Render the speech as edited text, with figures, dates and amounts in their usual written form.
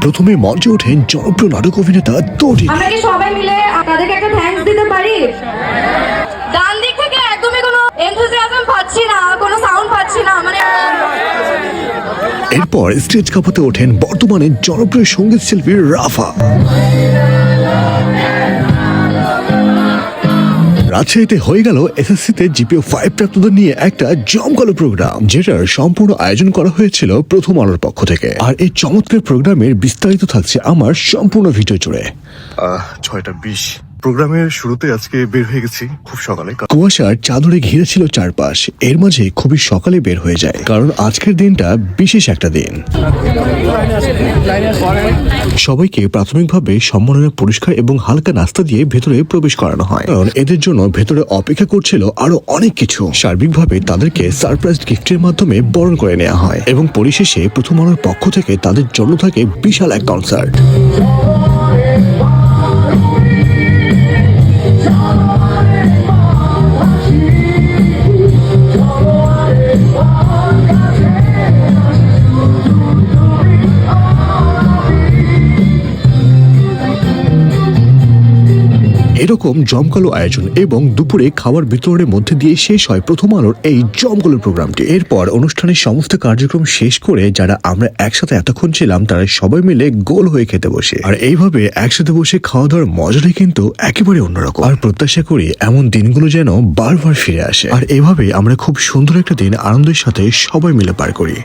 প্রথমে মঞ্চে ওঠেন জনপ্রিয় নাটক অভিনেতা তটিনী। আমরা কি সবাই মিলে তাদেরকে একটা থ্যাঙ্কস দিতে পারি? ডান দিক থেকে একদমই কোনো এনথুজিয়াজম পাচ্ছি না, কোনো সাউন্ড পাচ্ছি না, মানে এরপর স্টেজ কাঁপাতে ওঠেন বর্তমানে জনপ্রিয় সঙ্গীত শিল্পী রাফা। রাজশাহীতে হয়ে গেল এসএসসিতে জিপিও 5 প্রাপ্তদের নিয়ে একটা জমকালো প্রোগ্রাম, যেটার সম্পূর্ণ আয়োজন করা হয়েছিল প্রথম আলোর পক্ষ থেকে। আর এই চমৎকার প্রোগ্রামের বিস্তারিত থাকছে আমার সম্পূর্ণ ভিডিও জুড়ে। 6:20 প্রোগ্রামের শুরুতে আজকে বের হয়ে গেছি খুব সকালে। কুয়াশার চাদরে ঘিরে ছিল চারপাশ। এর মাঝে খুবই সকালে বের হয়ে যায়, কারণ আজকের দিনটা বিশেষ একটা দিন। সবাইকে প্রাথমিকভাবে সম্মাননা পুরস্কার এবং হালকা নাস্তা দিয়ে ভেতরে প্রবেশ করানো হয়, কারণ এদের জন্য ভেতরে অপেক্ষা করছিল আরো অনেক কিছু। সার্বিকভাবে তাদেরকে সারপ্রাইজ গিফটের মাধ্যমে বরণ করে নেওয়া হয় এবং পরিশেষে প্রথম আলোর পক্ষ থেকে তাদের জন্য থাকে বিশাল এক কনসার্ট। এরকম জমকালো আয়োজন এবং দুপুরে খাবার বিতরণের মধ্যে দিয়ে শেষ হয় প্রথম আলোর এই জমকালো প্রোগ্রামটি। এরপর অনুষ্ঠানের সমস্ত কার্যক্রম শেষ করে যারা আমরা একসাথে এতক্ষণ ছিলাম তারা সবাই মিলে গোল হয়ে খেতে বসে। আর এইভাবে একসাথে বসে খাওয়া দাওয়ার মজাটাই কিন্তু একেবারে অন্যরকম। আর প্রত্যাশা করি এমন দিনগুলো যেন বারবার ফিরে আসে। আর এভাবে আমরা খুব সুন্দর একটা দিন আনন্দের সাথে সবাই মিলে পার করি।